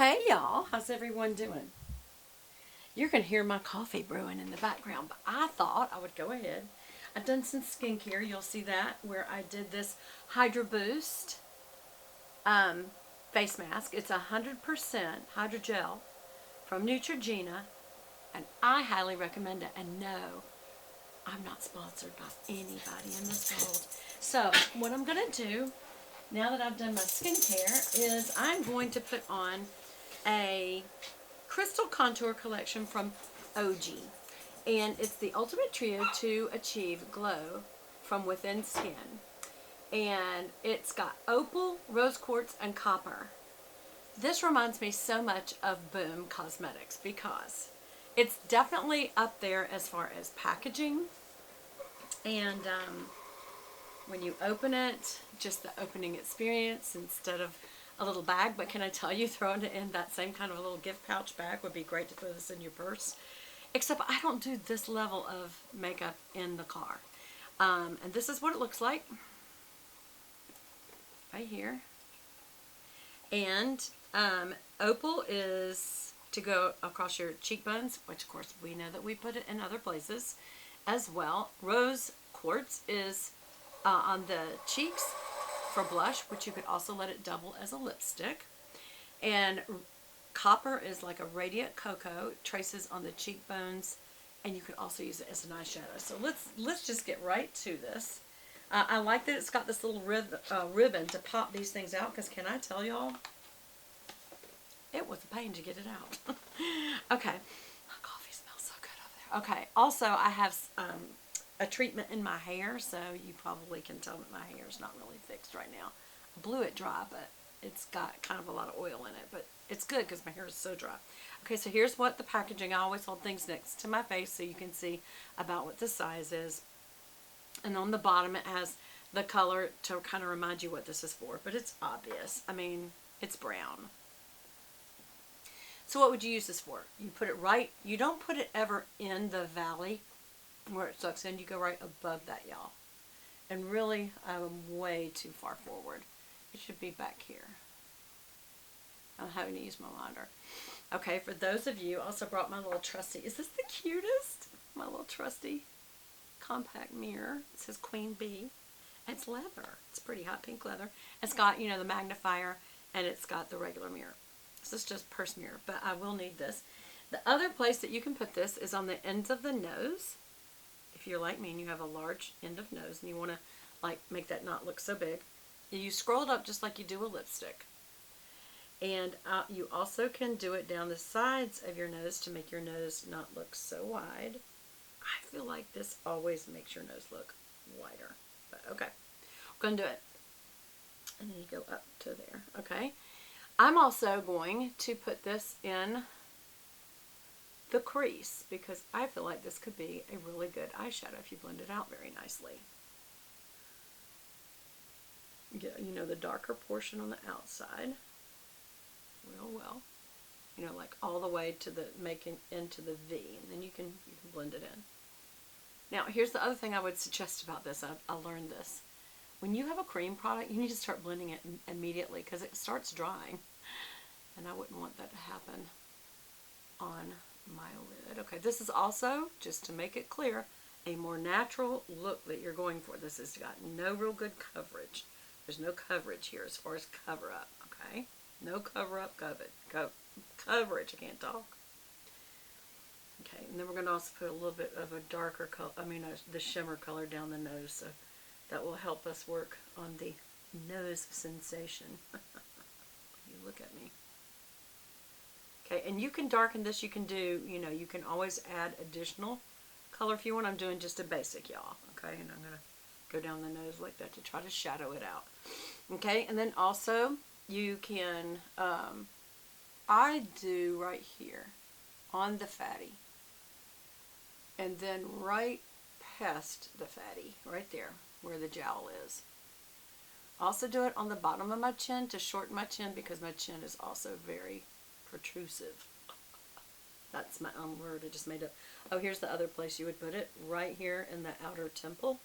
Hey y'all, how's everyone doing? You're going to hear my coffee brewing in the background, but I thought I would go ahead. I've done some skincare. You'll see that where I did this Hydra Boost um, face mask. It's 100% hydrogel from Neutrogena, and I highly recommend it. And no, I'm not sponsored by anybody in this world. So what I'm going to do now that I've done my skincare is I'm going to put on a crystal contour collection from Ogee, and it's the ultimate trio to achieve glow from within skin, and it's got opal, rose quartz, and copper. This reminds me so much of Boom Cosmetics because it's definitely up there as far as packaging, and when you open it, just the opening experience instead of a little bag. But can I tell you, throwing it in that same kind of a little gift pouch bag would be great to throw this in your purse. Except I don't do this level of makeup in the car. And this is what it looks like right here. And opal is to go across your cheekbones, which of course we know that we put it in other places as well. Rose quartz is on the cheeks for blush, which you could also let it double as a lipstick. And copper is like a radiant cocoa. It traces on the cheekbones, and you could also use it as an eyeshadow. So let's just get right to this. I like that it's got this little ribbon to pop these things out, because can I tell y'all, it was a pain to get it out. Okay, my coffee smells so good over there. Okay, also I have a treatment in my hair, so you probably can tell that my hair is not really fixed right now. I blew it dry, but it's got kind of a lot of oil in it, but it's good because my hair is so dry. Okay, so here's what the packaging, I always hold things next to my face so you can see about what the size is. And on the bottom it has the color to kind of remind you what this is for, but it's obvious. I mean, it's brown. So what would you use this for? You put it right, you don't put it ever in the valley where it sucks in. You go right above that, y'all. And really, I'm way too far forward. It should be back here. I'm having to use my monitor. Okay, for those of you, I also brought my little trusty. Is this the cutest? My little trusty compact mirror. It says Queen Bee. It's leather. It's pretty hot pink leather. It's got, you know, the magnifier, and it's got the regular mirror. This is just purse mirror, but I will need this. The other place that you can put this is on the ends of the nose. If you're like me and you have a large end of nose and you want to like make that not look so big, you scroll it up just like you do a lipstick. And you also can do it down the sides of your nose to make your nose not look so wide. I feel like this always makes your nose look wider. But okay, we're going to do it. And then you go up to there. Okay. I'm also going to put this in the crease because I feel like this could be a really good eyeshadow if you blend it out very nicely. Get, you know, the darker portion on the outside real well. You know, like all the way to the making into the V, and then you can blend it in. Now, here's the other thing I would suggest about this. I learned this. When you have a cream product, you need to start blending it immediately because it starts drying, and I wouldn't want that to happen on my lid. Okay, this is also, just to make it clear, a more natural look that you're going for. This has got no real good coverage. There's no coverage here as far as cover up, okay? No cover up coverage. I can't talk. Okay, and then we're going to also put a little bit of a darker color, the shimmer color down the nose, so that will help us work on the nose sensation. You look at me. Okay, and you can darken this. You can do, you know, you can always add additional color if you want. I'm doing just a basic, y'all. Okay, and I'm going to go down the nose like that to try to shadow it out. Okay, and then also you can, I do right here on the fatty. And then right past the fatty, right there, where the jowl is. Also do it on the bottom of my chin to shorten my chin because my chin is also very protrusive. That's my own word I just made up. Oh, here's the other place you would put it. Right here in the outer temple.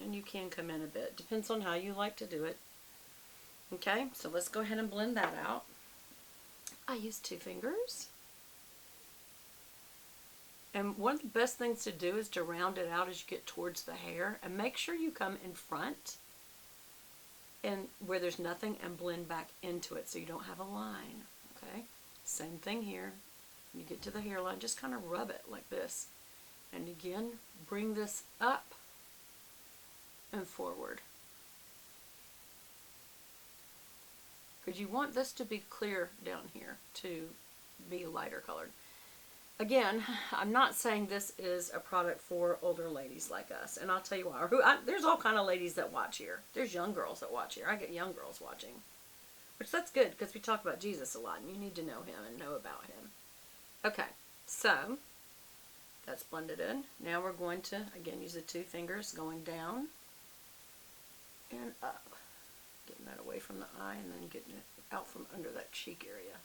And you can come in a bit. Depends on how you like to do it. Okay, so let's go ahead and blend that out. I use 2 fingers. And one of the best things to do is to round it out as you get towards the hair, and make sure you come in front and where there's nothing and blend back into it so you don't have a line. Okay, same thing here. When you get to the hairline, just kind of rub it like this. And again, bring this up and forward. Because you want this to be clear down here to be lighter colored. Again, I'm not saying this is a product for older ladies like us, and I'll tell you why. There's all kind of ladies that watch here. There's young girls that watch here. I get young girls watching, which that's good because we talk about Jesus a lot, and you need to know him and know about him. Okay, so that's blended in. Now we're going to, again, use the 2 fingers going down and up. Getting that away from the eye and then getting it out from under that cheek area.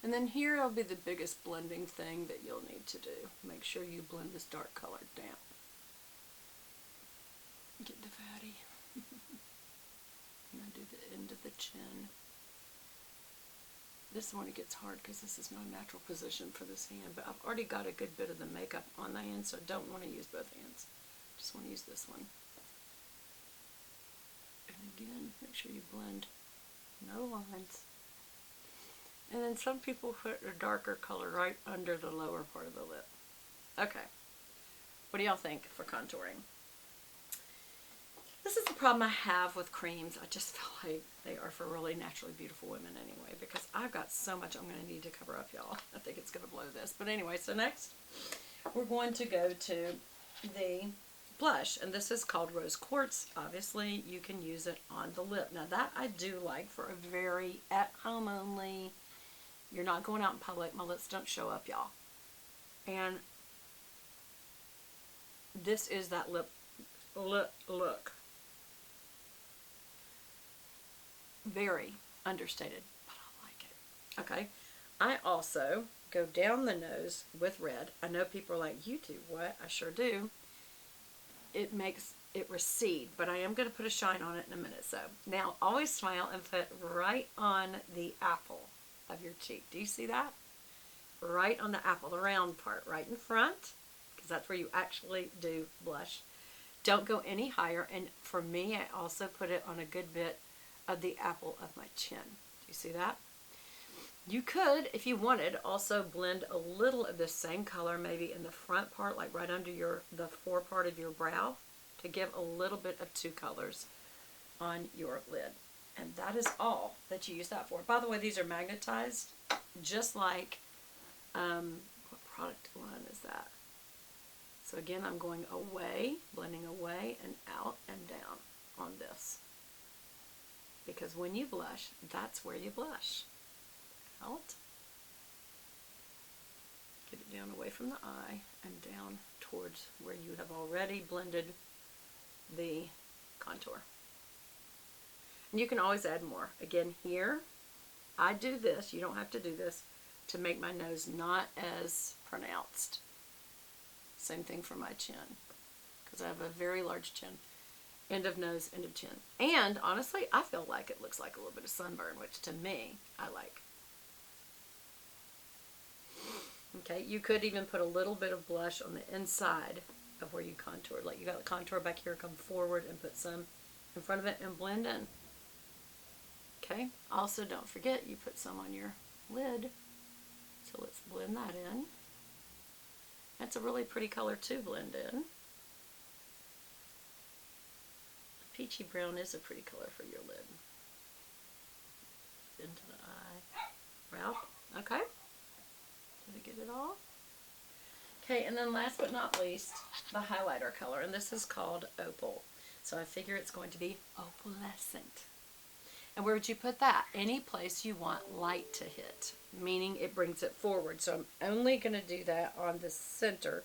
And then here will be the biggest blending thing that you'll need to do. Make sure you blend this dark color down. Get the fatty. And I do the end of the chin. This is when it gets hard because this is my natural position for this hand, but I've already got a good bit of the makeup on the hand, so I don't want to use both hands. Just want to use this one. And again, make sure you blend no lines. And then some people put a darker color right under the lower part of the lip. Okay. What do y'all think for contouring? This is the problem I have with creams. I just feel like they are for really naturally beautiful women anyway, because I've got so much I'm going to need to cover up, y'all. I think it's going to blow this. But anyway, so next we're going to go to the blush, and this is called Rose Quartz. Obviously, you can use it on the lip. Now that I do like for a very at-home only, you're not going out in public, my lips don't show up, y'all. And this is that lip look. Very understated, but I like it. Okay, I also go down the nose with red. I know people are like, you do what? I sure do. It makes it recede, but I am going to put a shine on it in a minute. So now always smile and put right on the apple of your cheek. Do you see that? Right on the apple, the round part, right in front, because that's where you actually do blush. Don't go any higher, and for me, I also put it on a good bit of the apple of my chin. Do you see that? You could, if you wanted, also blend a little of the same color maybe in the front part, like right under the fore part of your brow, to give a little bit of 2 colors on your lid. And that is all that you use that for. By the way, these are magnetized, just like, what product line is that? So again, I'm going away, blending away and out and down on this. Because when you blush, that's where you blush. Out. Get it down away from the eye and down towards where you have already blended the contour. And you can always add more. Again, here, I do this, you don't have to do this, to make my nose not as pronounced. Same thing for my chin, because I have a very large chin. End of nose, end of chin. And honestly, I feel like it looks like a little bit of sunburn, which to me, I like. Okay, you could even put a little bit of blush on the inside of where you contoured. Like you got the contour back here, come forward and put some in front of it and blend in. Okay, also don't forget you put some on your lid. So let's blend that in. That's a really pretty color to blend in. Peachy brown is a pretty color for your lid. Into the eye. Ralph, okay? Did I get it all? Okay, and then last but not least, the highlighter color, and this is called Opal. So I figure it's going to be opalescent. And where would you put that? Any place you want light to hit, meaning it brings it forward. So I'm only going to do that on the center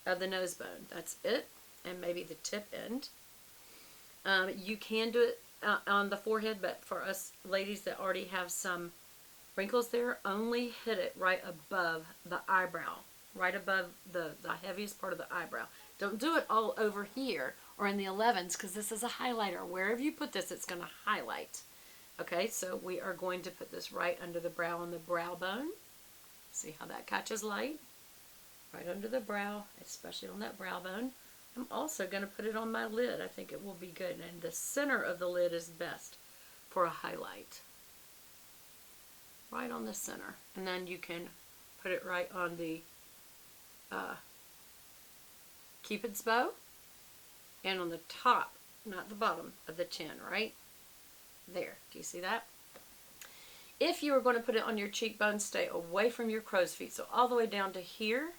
of the nose bone. That's it, and maybe the tip end. You can do it on the forehead, but for us ladies that already have some wrinkles there, only hit it right above the eyebrow, right above the heaviest part of the eyebrow. Don't do it all over here, or in the 11s, because this is a highlighter. Wherever you put this, it's going to highlight. Okay, so we are going to put this right under the brow on the brow bone. See how that catches light? Right under the brow, especially on that brow bone. I'm also going to put it on my lid. I think it will be good. And the center of the lid is best for a highlight. Right on the center. And then you can put it right on the Cupid's bow and on the top, not the bottom of the chin, right there. Do you see that? If you are going to put it on your cheekbone, stay away from your crow's feet. So all the way down to here.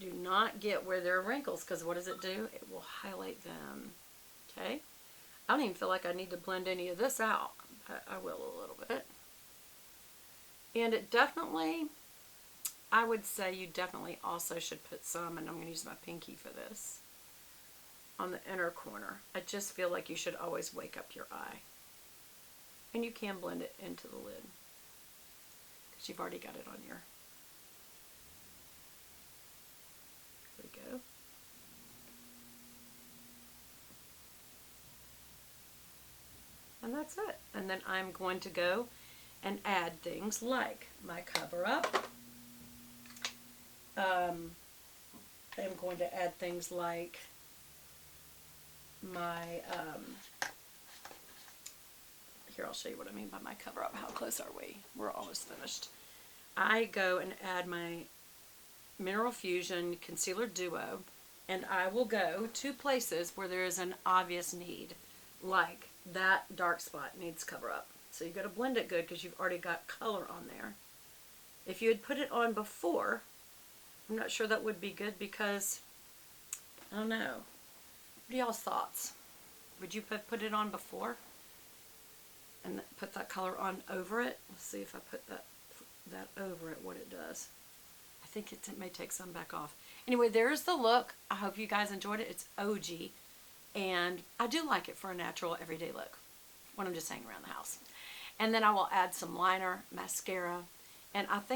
Do not get where there are wrinkles, because what does it do? It will highlight them. Okay? I don't even feel like I need to blend any of this out, but I will a little bit. And it definitely, I would say you definitely also should put some, and I'm going to use my pinky for this, on the inner corner. I just feel like you should always wake up your eye. And you can blend it into the lid, because you've already got it on your... Go. And that's it. And then I'm going to go and add things like my cover up. I'm going to add things like my, here I'll show you what I mean by my cover up. How close are we? We're almost finished. I go and add my Mineral Fusion Concealer Duo, and I will go to places where there is an obvious need, like that dark spot needs cover up. So you've got to blend it good because you've already got color on there. If you had put it on before, I'm not sure that would be good, because I don't know. What are y'all's thoughts? Would you put it on before and put that color on over it? Let's see if I put that over it, what it does. I think it may take some back off. Anyway, there's the look. I hope you guys enjoyed it. It's Ogee, and I do like it for a natural, everyday look when I'm just hanging around the house. And then I will add some liner, mascara, and I think